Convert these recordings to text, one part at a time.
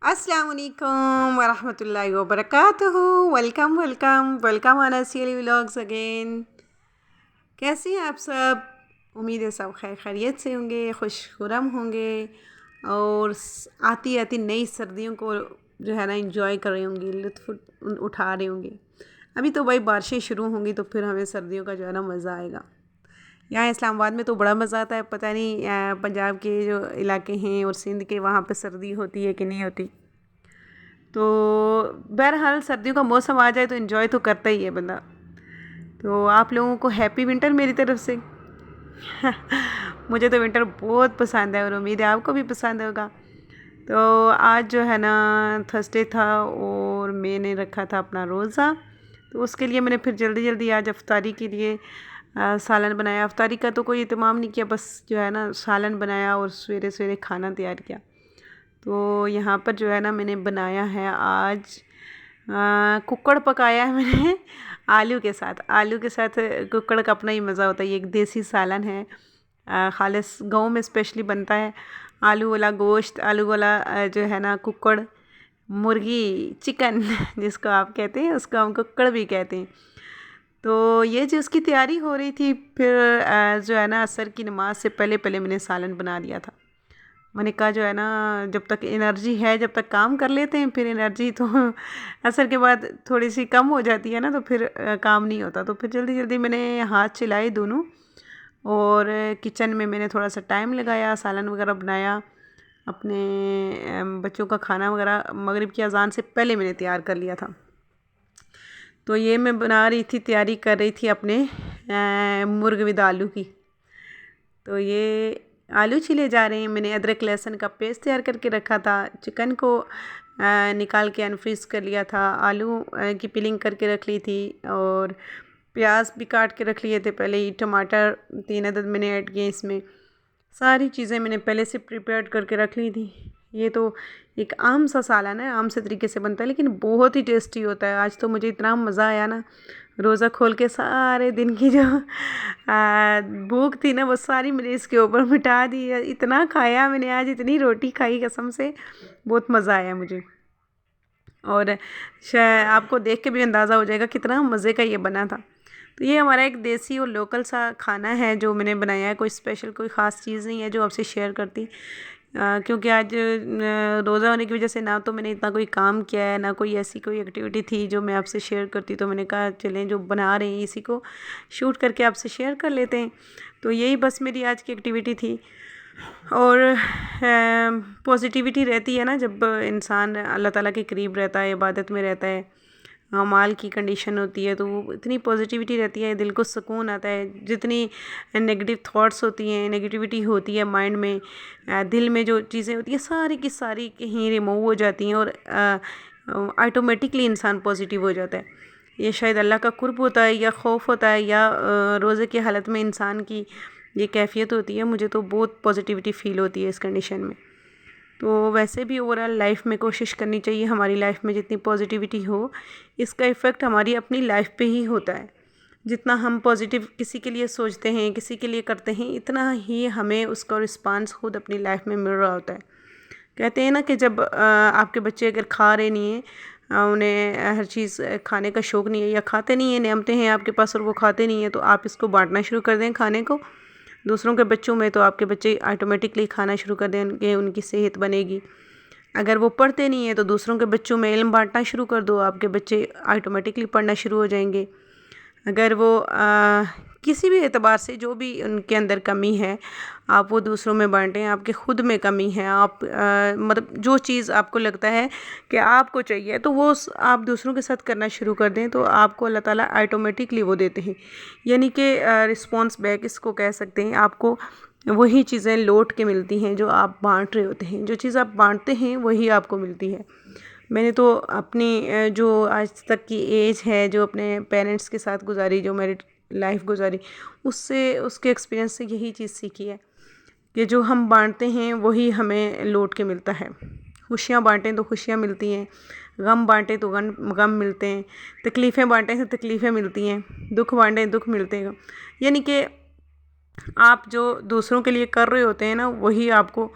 अस्सलाम वालेकुम वरहमतुल्लाहि वबरकातुहू। Welcome welcome welcome on ACL vlogs again. कैसे हैं आप सब? उम्मीद है सब खैर खैरियत से होंगे, खुश खुरम होंगे और आती आती नई सर्दियों को जो है ना इंजॉय कर रहे होंगे, लुत्फ़ उठा रहे होंगे। अभी तो भाई बारिशें शुरू होंगी तो फिर हमें सर्दियों का जो है ना मज़ा आएगा। यहाँ इस्लामाबाद में तो बड़ा मज़ा आता है। पता नहीं पंजाब के जो इलाके हैं और सिंध के वहाँ पे सर्दी होती है कि नहीं होती। तो बहरहाल सर्दियों का मौसम आ जाए तो इन्जॉय तो करता ही है बंदा। तो आप लोगों को हैप्पी विंटर मेरी तरफ से। मुझे तो विंटर बहुत पसंद है और उम्मीद है आपको भी पसंद होगा। तो आज जो है ना थर्सडे था और मैंने रखा था अपना रोज़ा। तो उसके लिए मैंने फिर जल्दी जल्दी आज अफ्तारी के लिए सालन बनाया। अफ्तारी का तो कोई इत्माम नहीं किया, बस जो है ना सालन बनाया और सवेरे सवेरे खाना तैयार किया। तो यहाँ पर जो है ना मैंने बनाया है आज कुक्कड़ पकाया है मैंने आलू के साथ कुक्कड़ का अपना ही मज़ा होता है। ये एक देसी सालन है, खालिस गाँव में स्पेशली बनता है। आलू वाला गोश्त, आलू वाला जो है ना कुक्कड़, मुर्गी, चिकन जिसको आप कहते हैं उसको हम कुक्कड़ भी कहते हैं। तो ये जो उसकी तैयारी हो रही थी, फिर जो है ना असर की नमाज़ से पहले पहले मैंने सालन बना लिया था। मैंने कहा जो है ना जब तक एनर्जी है जब तक काम कर लेते हैं, फिर एनर्जी तो असर के बाद थोड़ी सी कम हो जाती है ना, तो फिर काम नहीं होता। तो फिर जल्दी जल्दी मैंने हाथ चलाए दोनों और किचन में मैंने थोड़ा सा टाइम लगाया, सालन वगैरह बनाया। अपने बच्चों का खाना वगैरह मगरिब की अजान से पहले मैंने तैयार कर लिया था। तो ये मैं बना रही थी, तैयारी कर रही थी अपने मुर्ग विद आलू की। तो ये आलू छीले जा रहे हैं। मैंने अदरक लहसुन का पेस्ट तैयार करके रखा था। चिकन को निकाल के अनफ्रीज़ कर लिया था। आलू की पिलिंग करके रख ली थी और प्याज भी काट के रख लिए थे पहले ही। टमाटर 3 अदद मैंने ऐड किए इसमें। सारी चीज़ें मैंने पहले से प्रिपेयर करके रख ली थी। ये तो एक आम सा सालन है, आम से तरीके से बनता है लेकिन बहुत ही टेस्टी होता है। आज तो मुझे इतना मज़ा आया ना, रोज़ा खोल के सारे दिन की जो भूख थी ना वो सारी मैंने इसके ऊपर मिटा दी। इतना खाया मैंने आज, इतनी रोटी खाई कसम से, बहुत मज़ा आया मुझे। और शायद आपको देख के भी अंदाज़ा हो जाएगा कितना मज़े का ये बना था। तो ये हमारा एक देसी और लोकल सा खाना है जो मैंने बनाया है। कोई स्पेशल कोई ख़ास चीज़ नहीं है जो आपसे शेयर करती, क्योंकि आज रोज़ा होने की वजह से ना तो मैंने इतना कोई काम किया है, ना कोई ऐसी कोई एक्टिविटी थी जो मैं आपसे शेयर करती। तो मैंने कहा चलें जो बना रहे हैं इसी को शूट करके आपसे शेयर कर लेते हैं। तो यही बस मेरी आज की एक्टिविटी थी। और पॉजिटिविटी रहती है ना जब इंसान अल्लाह ताला के करीब रहता है, इबादत में रहता है, अमाल की कंडीशन होती है, तो वो इतनी पॉजिटिविटी रहती है, दिल को सुकून आता है। जितनी नेगेटिव थॉट्स होती हैं, नेगेटिविटी होती है माइंड में, दिल में जो चीज़ें होती हैं सारी की सारी कहीं रिमूव हो जाती हैं और ऑटोमेटिकली इंसान पॉजिटिव हो जाता है। ये शायद अल्लाह का कुर्ब होता है या खौफ होता है या रोज़े की हालत में इंसान की ये कैफ़ियत होती है। मुझे तो बहुत पॉजिटिविटी फ़ील होती है इस कंडीशन में। तो वैसे भी ओवरऑल लाइफ में कोशिश करनी चाहिए, हमारी लाइफ में जितनी पॉजिटिविटी हो इसका इफ़ेक्ट हमारी अपनी लाइफ पे ही होता है। जितना हम पॉजिटिव किसी के लिए सोचते हैं, किसी के लिए करते हैं, इतना ही हमें उसका रिस्पांस खुद अपनी लाइफ में मिल रहा होता है। कहते हैं ना कि जब आपके बच्चे अगर खा रहे नहीं हैं, उन्हें हर चीज़ खाने का शौक़ नहीं है या खाते नहीं हैं, नेमतें हैं आपके पास और वो खाते नहीं हैं, तो आप इसको बांटना शुरू कर दें खाने को दूसरों के बच्चों में, तो आपके बच्चे ऑटोमेटिकली खाना शुरू कर देंगे, उनकी सेहत बनेगी। अगर वो पढ़ते नहीं हैं तो दूसरों के बच्चों में इल्म बांटना शुरू कर दो, आपके बच्चे ऑटोमेटिकली पढ़ना शुरू हो जाएंगे। अगर वो किसी भी एतबार से जो भी उनके अंदर कमी है आप वो दूसरों में बांटें। आपके ख़ुद में कमी है, आप मतलब जो चीज़ आपको लगता है कि आपको चाहिए तो वो आप दूसरों के साथ करना शुरू कर दें, तो आपको अल्लाह ताला ऑटोमेटिकली वो देते हैं। यानी कि रिस्पॉन्स बैक इसको कह सकते हैं। आपको वही चीज़ें लौट के मिलती हैं जो आप बांट रहे होते हैं। जो चीज़ आप बांटते हैं वही आपको मिलती है। मैंने तो अपनी जो आज तक की एज है, जो अपने पेरेंट्स के साथ गुजारी, जो मेरी लाइफ गुजारी, उससे उसके एक्सपीरियंस से यही चीज़ सीखी है कि जो हम बांटते हैं वही हमें लौट के मिलता है। खुशियाँ बांटें तो खुशियाँ मिलती हैं, गम बांटें तो गम मिलते हैं, तकलीफ़ें बांटें तो तकलीफ़ें मिलती हैं, दुख बांटें दुख मिलते हैं। यानी कि आप जो दूसरों के लिए कर रहे होते हैं ना वही आपको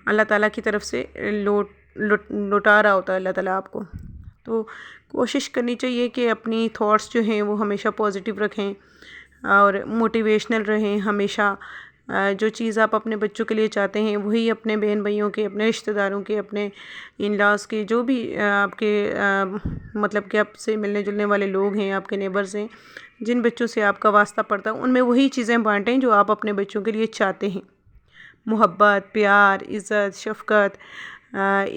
अल्लाह ताला की तरफ से लौट लुटा रहा होता है अल्लाह ताला आपको। तो कोशिश करनी चाहिए कि अपनी थॉट्स जो हैं वो हमेशा पॉजिटिव रखें और मोटिवेशनल रहें हमेशा। जो चीज़ आप अपने बच्चों के लिए चाहते हैं वही अपने बहन भाइयों के, अपने रिश्तेदारों के, अपने इन लॉज के, जो भी आपके मतलब कि आपसे मिलने जुलने वाले लोग हैं, आपके नेबर्स हैं, जिन बच्चों से आपका वास्ता पड़ता है, उनमें वही चीज़ें बांटें जो आप अपने बच्चों के लिए चाहते हैं। मोहब्बत, प्यार, इज़्ज़त, शफ़क़त,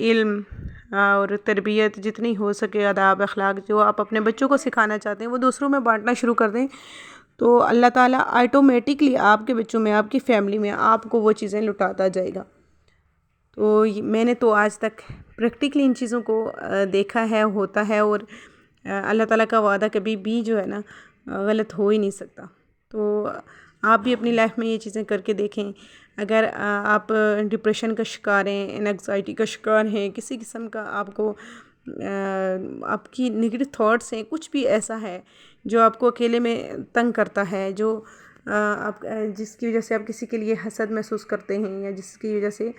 इल्म और तरबियत जितनी हो सके, आदाब अखलाक जो आप अपने बच्चों को सिखाना चाहते हैं वो दूसरों में बांटना शुरू कर दें, तो अल्लाह ताला ऑटोमेटिकली आपके बच्चों में, आपकी फ़ैमिली में आपको वो चीज़ें लुटाता जाएगा। तो मैंने तो आज तक प्रैक्टिकली इन चीज़ों को देखा है, होता है, और अल्लाह ताला का वादा कभी भी जो है ना गलत हो ही नहीं सकता। तो आप भी अपनी लाइफ में ये चीज़ें करके देखें। अगर आप डिप्रेशन का शिकार हैं, एंग्जाइटी का शिकार हैं, किसी किस्म का आपको आपकी नेगेटिव थॉट्स हैं, कुछ भी ऐसा है जो आपको अकेले में तंग करता है, जो आप जिसकी वजह से आप किसी के लिए हसद महसूस करते हैं, या जिसकी वजह से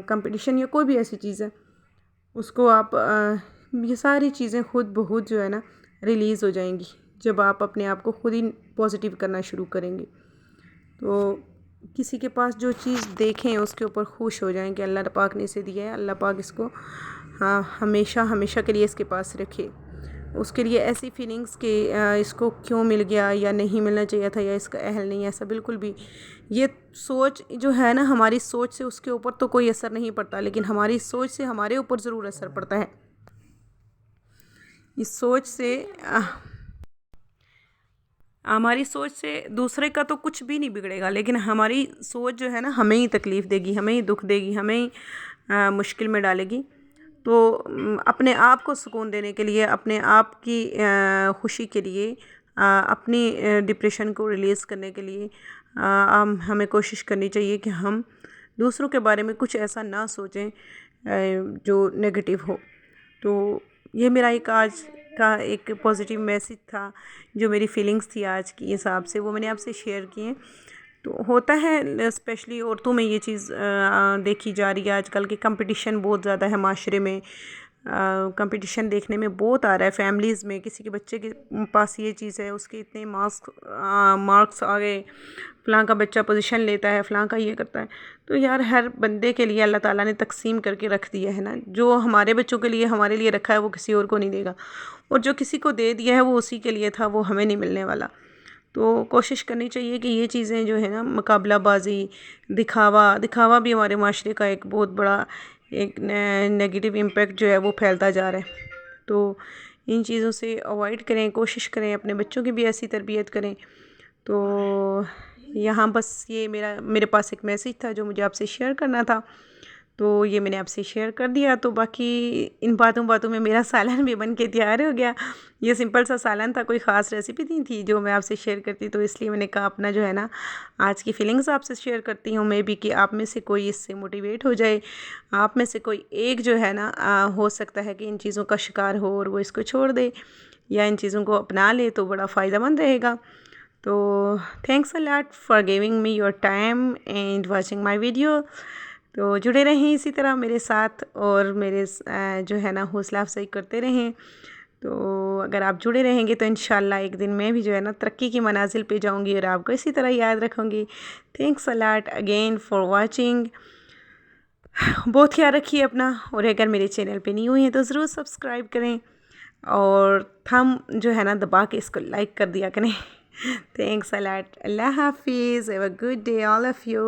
कंपटीशन या कोई भी ऐसी चीज़ है, उसको आप ये सारी चीज़ें खुद ब खुद जो है ना रिलीज़ हो जाएंगी जब आप अपने आप को खुद ही पॉजिटिव करना शुरू करेंगे। तो किसी के पास जो चीज़ देखें उसके ऊपर खुश हो जाएं कि अल्लाह पाक ने इसे दिया है, अल्लाह पाक इसको हमेशा हमेशा के लिए इसके पास रखे। उसके लिए ऐसी फीलिंग्स कि इसको क्यों मिल गया या नहीं मिलना चाहिए था या इसका अहल नहीं है, ऐसा बिल्कुल भी। ये सोच जो है ना, हमारी सोच से उसके ऊपर तो कोई असर नहीं पड़ता, लेकिन हमारी सोच से हमारे ऊपर ज़रूर असर पड़ता है। इस सोच से हमारी सोच से दूसरे का तो कुछ भी नहीं बिगड़ेगा, लेकिन हमारी सोच जो है ना हमें ही तकलीफ़ देगी, हमें ही दुख देगी, हमें ही मुश्किल में डालेगी। तो अपने आप को सुकून देने के लिए, अपने आप की खुशी के लिए, अपनी डिप्रेशन को रिलीज़ करने के लिए हमें कोशिश करनी चाहिए कि हम दूसरों के बारे में कुछ ऐसा ना सोचें जो नेगेटिव हो। तो ये मेरा एक आज का एक पॉजिटिव मैसेज था, जो मेरी फीलिंग्स थी आज की हिसाब से, वो मैंने आपसे शेयर किए। तो होता है स्पेशली औरतों में ये चीज़ देखी जा रही है आजकल कि कंपटीशन बहुत ज़्यादा है माशरे में। कंपटीशन देखने में बहुत आ रहा है फैमिलीज़ में। किसी के बच्चे के पास ये चीज़ है, उसके इतने मार्क्स आ गए, फ़लाँ का बच्चा पोजीशन लेता है, फ़लाँ का ये करता है। तो यार हर बंदे के लिए अल्लाह ताला ने तकसीम करके रख दिया है ना, जो हमारे बच्चों के लिए हमारे लिए रखा है वो किसी और को नहीं देगा, और जो किसी को दे दिया है वो उसी के लिए था, वो हमें नहीं मिलने वाला। तो कोशिश करनी चाहिए कि ये चीज़ें जो है ना, मुकाबलाबाजी, दिखावा भी हमारे माशरे का एक बहुत बड़ा एक नेगेटिव इम्पैक्ट जो है वो फैलता जा रहा है। तो इन चीज़ों से अवॉइड करें, कोशिश करें अपने बच्चों की भी ऐसी तरबियत करें। तो यहाँ बस ये मेरे पास एक मैसेज था जो मुझे आपसे शेयर करना था, तो ये मैंने आपसे शेयर कर दिया। तो बाकी इन बातों में मेरा सालन भी बन के तैयार हो गया। ये सिंपल सा सालन था, कोई ख़ास रेसिपी नहीं थी जो मैं आपसे शेयर करती, तो इसलिए मैंने कहा अपना जो है ना आज की फीलिंग्स आपसे शेयर करती हूँ। मे बी कि आप में से कोई इससे मोटिवेट हो जाए, आप में से कोई एक जो है ना हो सकता है कि इन चीज़ों का शिकार हो और वो इसको छोड़ दे या इन चीज़ों को अपना ले, तो बड़ा फ़ायदेमंद रहेगा। तो thanks a lot for giving me your time and watching my video. तो जुड़े रहें इसी तरह मेरे साथ, और मेरे जो है ना हौसला अफजाई करते रहें। तो अगर आप जुड़े रहेंगे तो इंशाल्लाह एक दिन मैं भी जो है ना तरक्की की मनाजिल पे जाऊंगी और आपको इसी तरह याद रखूंगी। Thanks a lot again for watching. बहुत ख्याल रखिए अपना, और अगर मेरे चैनल पे नहीं हुई हैं तो ज़रूर सब्सक्राइब करें, और थंब जो है ना दबा के इसको लाइक कर दिया करें। Thanks a lot. अल्लाह हाफिज़। Have a good day all of you.